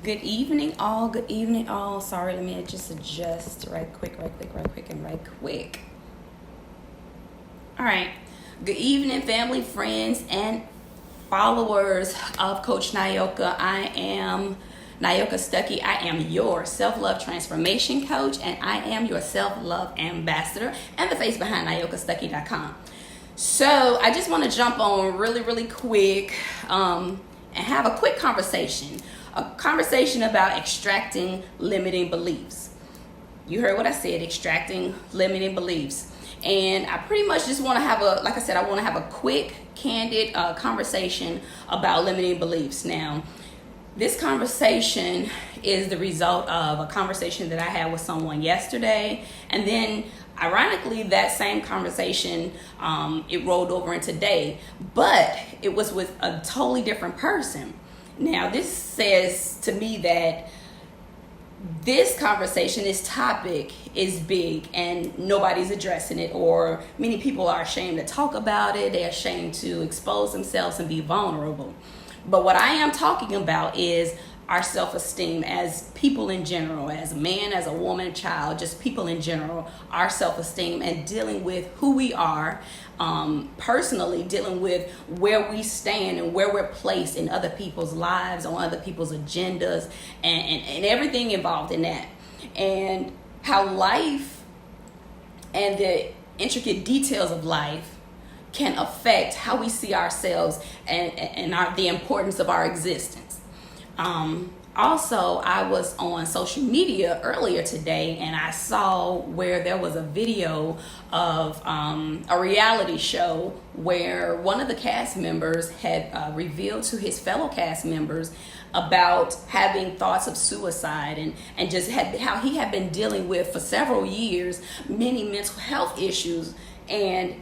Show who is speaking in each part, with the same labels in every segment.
Speaker 1: Good evening, all. Good evening, all. Sorry, let me just adjust right quick. All right. Good evening, family, friends, and followers of Coach Nioka. I am Nioka Stuckey. I am your self-love transformation coach, and I am your self-love ambassador and the face behind NiokaStuckey.com. So I just want to jump on really quick and have a quick conversation. A conversation about extracting limiting beliefs. You heard what I said, extracting limiting beliefs. And I pretty much just want to have I want to have a quick, candid conversation about limiting beliefs. Now, this conversation is the result of a conversation that I had with someone yesterday. And then, ironically, that same conversation, it rolled over into today. But it was with a totally different person. Now, this says to me that this conversation, this topic is big and nobody's addressing it, or many people are ashamed to talk about it. They're ashamed to expose themselves and be vulnerable. But what I am talking about is our self-esteem as people in general, as a man, as a woman, a child, just people in general, our self-esteem and dealing with who we are, personally dealing with where we stand and where we're placed in other people's lives, on other people's agendas, and everything involved in that. And how life and the intricate details of life can affect how we see ourselves and the importance of our existence. Also, I was on social media earlier today and I saw where there was a video of a reality show where one of the cast members had revealed to his fellow cast members about having thoughts of suicide and just how he had been dealing with for several years many mental health issues, and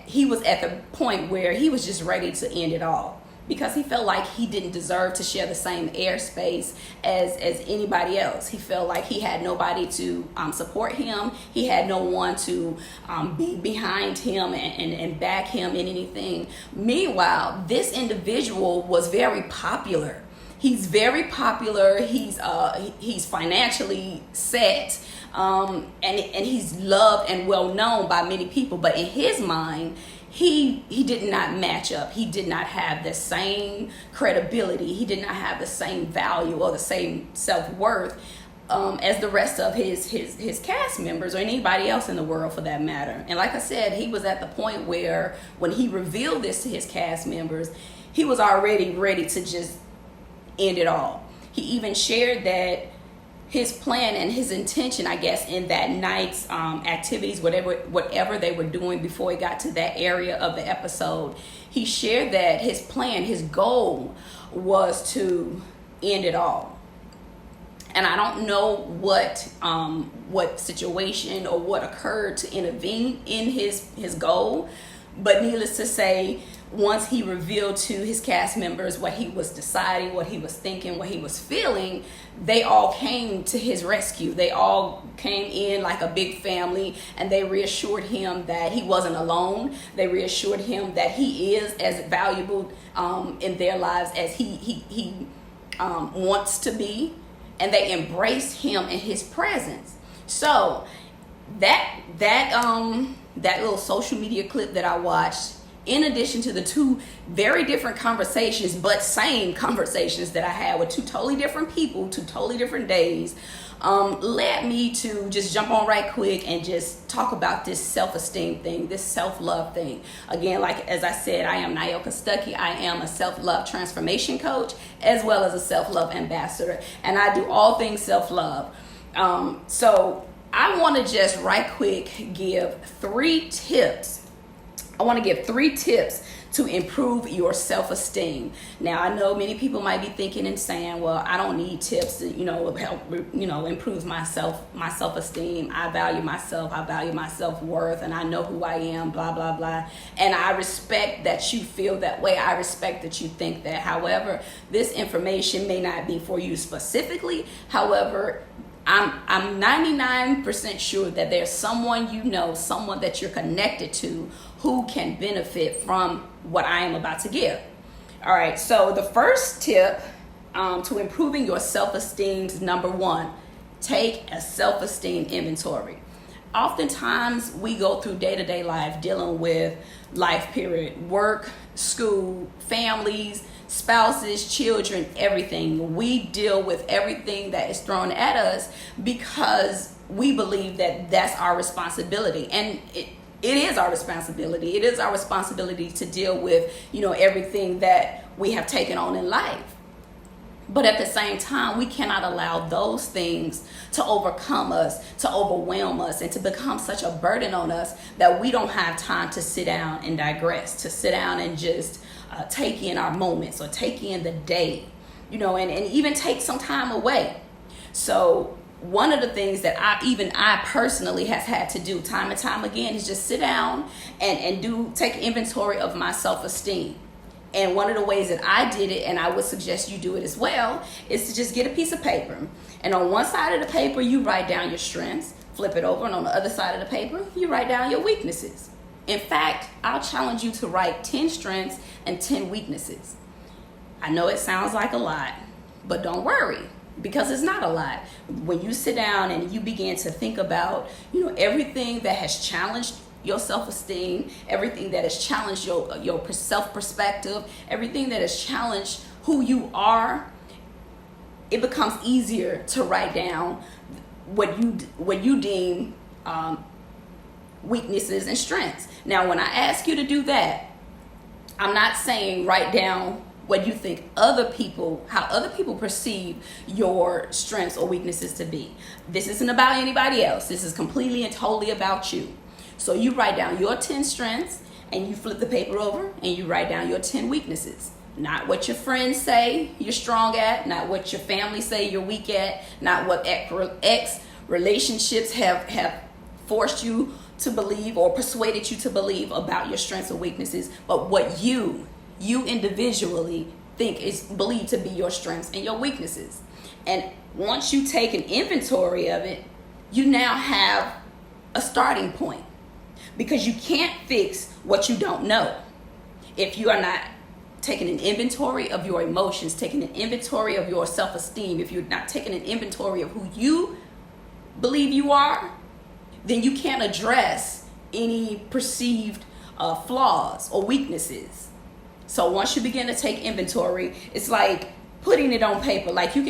Speaker 1: he was at the point where he was just ready to end it all, because he felt like he didn't deserve to share the same airspace as anybody else. He felt like he had nobody to support him. He had no one to be behind him and back him in anything. Meanwhile, this individual was very popular. He's very popular. He's financially set, and he's loved and well known by many people. But in his mind, he did not match up. He did not have the same credibility. He did not have the same value or the same self-worth as the rest of his cast members or anybody else in the world for that matter. And like I said, he was at the point where when he revealed this to his cast members, he was already ready to just end it all. He even shared that his plan and his intention, I guess, in that night's activities, whatever they were doing before he got to that area of the episode, he shared that his plan, his goal was to end it all. And I don't know what situation or what occurred to intervene in his goal, but needless to say, once he revealed to his cast members what he was deciding, what he was thinking, what he was feeling, they all came to his rescue. They all came in like a big family, and they reassured him that he wasn't alone. They reassured him that he is as valuable in their lives as he wants to be, and they embraced him in his presence. So that little social media clip that I watched, in addition to the two very different conversations, but same conversations that I had with two totally different people, two totally different days, led me to just jump on right quick and just talk about this self-esteem thing, this self-love thing. Again, as I said, I am Nioka Stuckey. I am a self-love transformation coach as well as a self-love ambassador, and I do all things self-love. So I want to just right quick give 3 tips. I want to give 3 tips to improve your self-esteem. Now, I know many people might be thinking and saying, well, I don't need tips to, help, improve my self-esteem. I value myself. I value my self-worth, and I know who I am, blah, blah, blah. And I respect that you feel that way. I respect that you think that. However, this information may not be for you specifically. However, I'm 99% sure that there's someone someone that you're connected to who can benefit from what I am about to give. All right, so the first tip to improving your self-esteem is number one, take a self-esteem inventory. Oftentimes we go through day-to-day life dealing with life period, work, school, families, spouses, children, everything. We deal with everything that is thrown at us because we believe that that's our responsibility. And it is our responsibility. It is our responsibility to deal with, everything that we have taken on in life. But at the same time, we cannot allow those things to overcome us, to overwhelm us, and to become such a burden on us that we don't have time to sit down and digress, to sit down and just take in our moments or take in the day, and even take some time away. So one of the things that I personally has had to do time and time again is just sit down and take inventory of my self-esteem. And one of the ways that I did it, and I would suggest you do it as well, is to just get a piece of paper. And on one side of the paper, you write down your strengths, flip it over, and on the other side of the paper, you write down your weaknesses. In fact, I'll challenge you to write 10 strengths and 10 weaknesses. I know it sounds like a lot, but don't worry, because it's not a lot. When you sit down and you begin to think about, everything that has challenged your self-esteem, everything that has challenged your self-perspective, everything that has challenged who you are, it becomes easier to write down what you deem weaknesses and strengths. Now, when I ask you to do that, I'm not saying write down what you think how other people perceive your strengths or weaknesses to be. This isn't about anybody else. This is completely and totally about you. So you write down your 10 strengths and you flip the paper over and you write down your 10 weaknesses. Not what your friends say you're strong at, not what your family say you're weak at, not what ex relationships have forced you to believe or persuaded you to believe about your strengths or weaknesses, but what you individually think is believed to be your strengths and your weaknesses. And once you take an inventory of it, you now have a starting point, because you can't fix what you don't know. If you are not taking an inventory of your emotions, taking an inventory of your self-esteem, if you're not taking an inventory of who you believe you are, then you can't address any perceived flaws or weaknesses. So once you begin to take inventory, it's like putting it on paper. Like you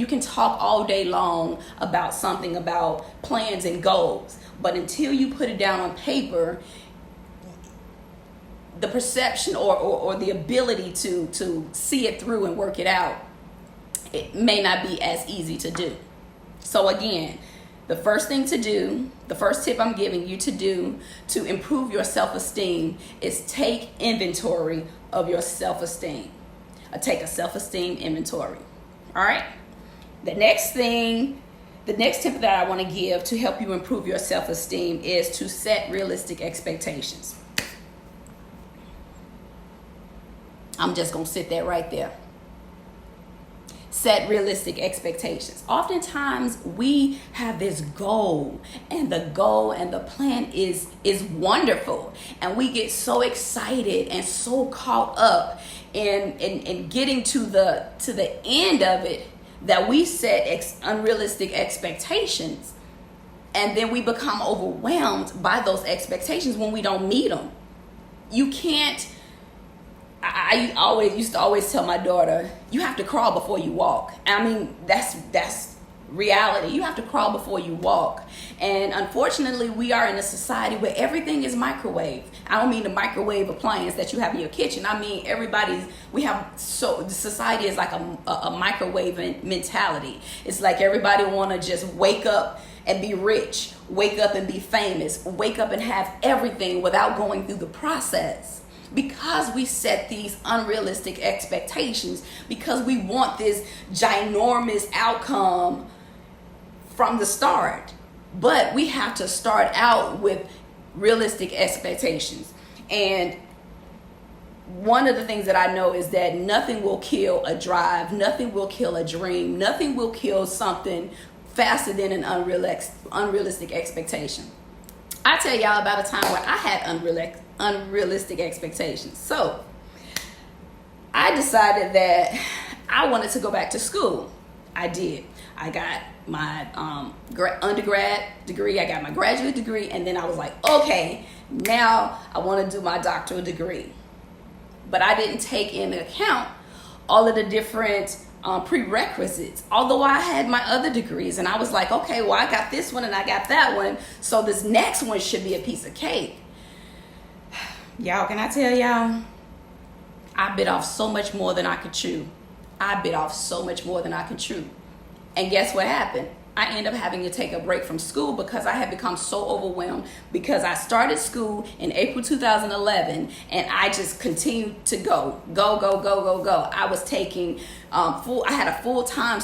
Speaker 1: can talk all day long about something, about plans and goals, but until you put it down on paper, the perception or the ability to see it through and work it out, it may not be as easy to do. So again, the first thing to do, the first tip I'm giving you to do to improve your self-esteem is take inventory of your self-esteem. Take a self-esteem inventory. All right? The next tip that I want to give to help you improve your self-esteem is to set realistic expectations. I'm just going to sit there right there. Set realistic expectations. Oftentimes we have this goal and the plan is wonderful, and we get so excited and so caught up in getting to the end of it that we set unrealistic expectations, and then we become overwhelmed by those expectations when we don't meet them. You can't. I used to always tell my daughter, you have to crawl before you walk. I mean, that's reality. You have to crawl before you walk. And unfortunately, we are in a society where everything is microwave. I don't mean the microwave appliance that you have in your kitchen. I mean, the society is like a microwave mentality. It's like everybody want to just wake up and be rich, wake up and be famous, wake up and have everything without going through the process. Because we set these unrealistic expectations, because we want this ginormous outcome from the start. But we have to start out with realistic expectations. And one of the things that I know is that nothing will kill a drive, nothing will kill a dream, nothing will kill something faster than an unrealistic expectation. I tell y'all about a time where I had unrealistic expectations. So I decided that I wanted to go back to school. I did. I got my undergrad degree, I got my graduate degree, and then I was like, okay, now I want to do my doctoral degree. But I didn't take into account all of the different prerequisites. Although I had my other degrees, and I was like, okay, well, I got this one and I got that one, so this next one should be a piece of cake. Y'all, can I tell y'all? I bit off so much more than I could chew. I bit off so much more than I could chew. And guess what happened? I ended up having to take a break from school because I had become so overwhelmed, because I started school in April 2011 and I just continued to go. I was taking I had a full-time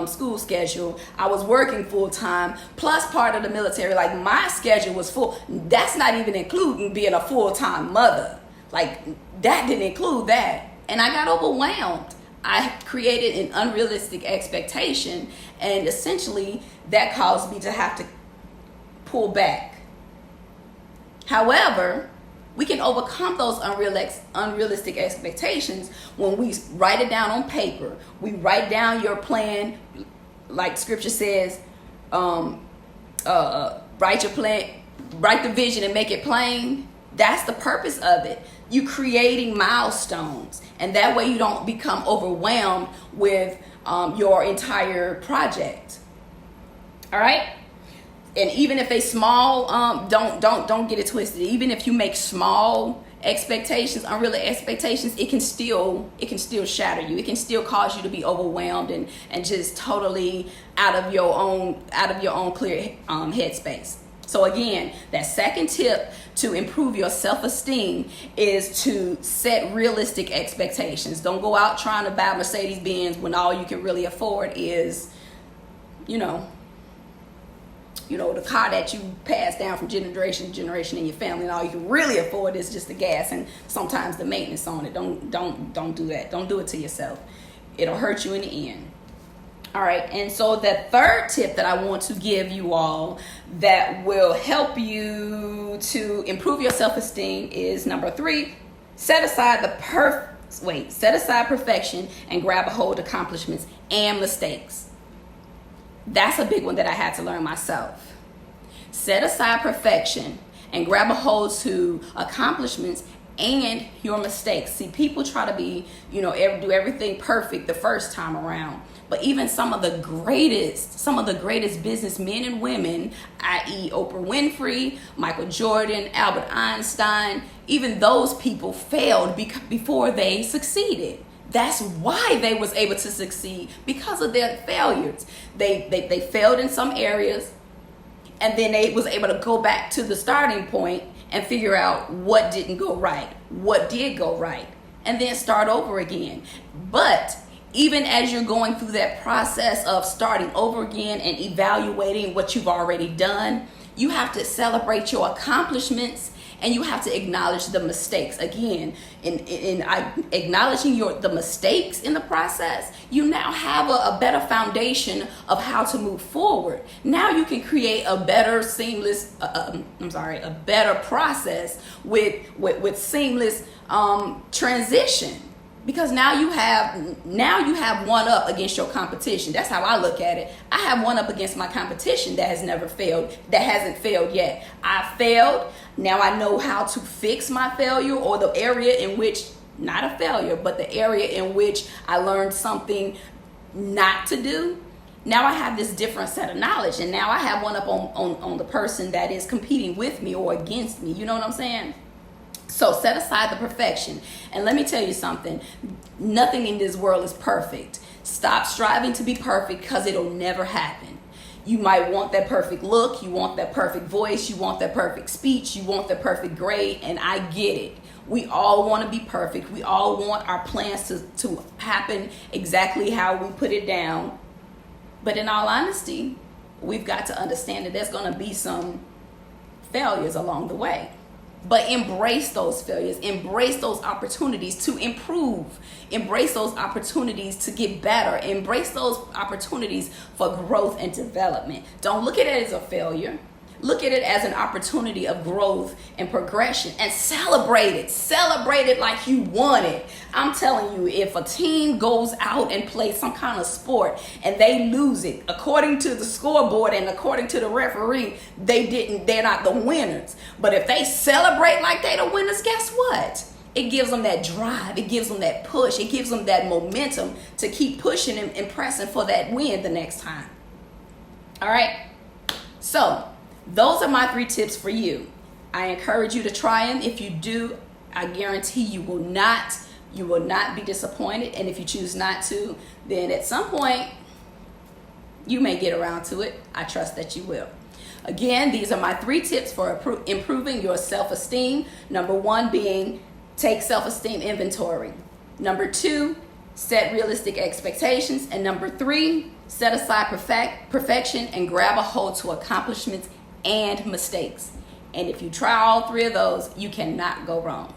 Speaker 1: school schedule. I was working full-time plus part of the military. Like, my schedule was full. That's not even including being a full-time mother. Like, that didn't include that. And I got overwhelmed. I created an unrealistic expectation, and essentially that caused me to have to pull back. However, we can overcome those unrealistic expectations when we write it down on paper. We write down your plan, like scripture says, write your plan, write the vision and make it plain. That's the purpose of it. You creating milestones, and that way you don't become overwhelmed with your entire project. All right. And even if they small, don't get it twisted. Even if you make small expectations, unrealistic expectations, it can still shatter you. It can still cause you to be overwhelmed and just totally out of your own clear headspace. So again, that second tip to improve your self-esteem is to set realistic expectations. Don't go out trying to buy Mercedes-Benz when all you can really afford is, the car that you pass down from generation to generation in your family, and all you can really afford is just the gas and sometimes the maintenance on it. Don't do that. Don't do it to yourself. It'll hurt you in the end. All right, and so the third tip that I want to give you all that will help you to improve your self-esteem is number 3: set aside perfection and grab a hold of accomplishments and mistakes. That's a big one that I had to learn myself. Set aside perfection and grab a hold to accomplishments and your mistakes. See, people try to do everything perfect the first time around. But even some of the greatest businessmen and women, i.e. Oprah Winfrey, Michael Jordan, Albert Einstein, even those people failed before they succeeded. That's why they was able to succeed, because of their failures. They failed in some areas, and then they was able to go back to the starting point and figure out what didn't go right, what did go right, and then start over again. But even as you're going through that process of starting over again and evaluating what you've already done, you have to celebrate your accomplishments and you have to acknowledge the mistakes. Again, in acknowledging the mistakes in the process, you now have a better foundation of how to move forward. Now you can create a better a better process with seamless transition. Because now you have one up against your competition. That's how I look at it. I have one up against my competition that has never failed, that hasn't failed yet. I failed. Now I know how to fix my failure, or the area in which, not a failure, but the area in which I learned something not to do. Now I have this different set of knowledge, and now I have one up on the person that is competing with me or against me. You know what I'm saying? So set aside the perfection. And let me tell you something. Nothing in this world is perfect. Stop striving to be perfect, because it'll never happen. You might want that perfect look. You want that perfect voice. You want that perfect speech. You want that perfect grade. And I get it. We all want to be perfect. We all want our plans to happen exactly how we put it down. But in all honesty, we've got to understand that there's going to be some failures along the way. But embrace those failures, embrace those opportunities to improve, embrace those opportunities to get better, embrace those opportunities for growth and development. Don't look at it as a failure. Look at it as an opportunity of growth and progression, and celebrate it. Celebrate it like you won it. I'm telling you, if a team goes out and plays some kind of sport and they lose it, according to the scoreboard and according to the referee, they're not the winners. But if they celebrate like they're the winners, guess what? It gives them that drive. It gives them that push. It gives them that momentum to keep pushing and pressing for that win the next time. All right. So those are my 3 tips for you. I encourage you to try them. If you do, I guarantee you will not be disappointed. And if you choose not to, then at some point you may get around to it. I trust that you will. Again, these are my 3 tips for improving your self-esteem. Number 1 being take self-esteem inventory. Number 2, set realistic expectations. And number 3, set aside perfection and grab a hold to accomplishments and mistakes. And if you try all 3 of those, you cannot go wrong.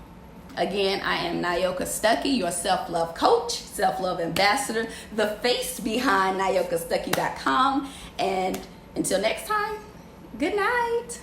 Speaker 1: Again, I am Nioka Stuckey, your self-love coach, self-love ambassador, the face behind NiokaStuckey.com. And until next time, good night.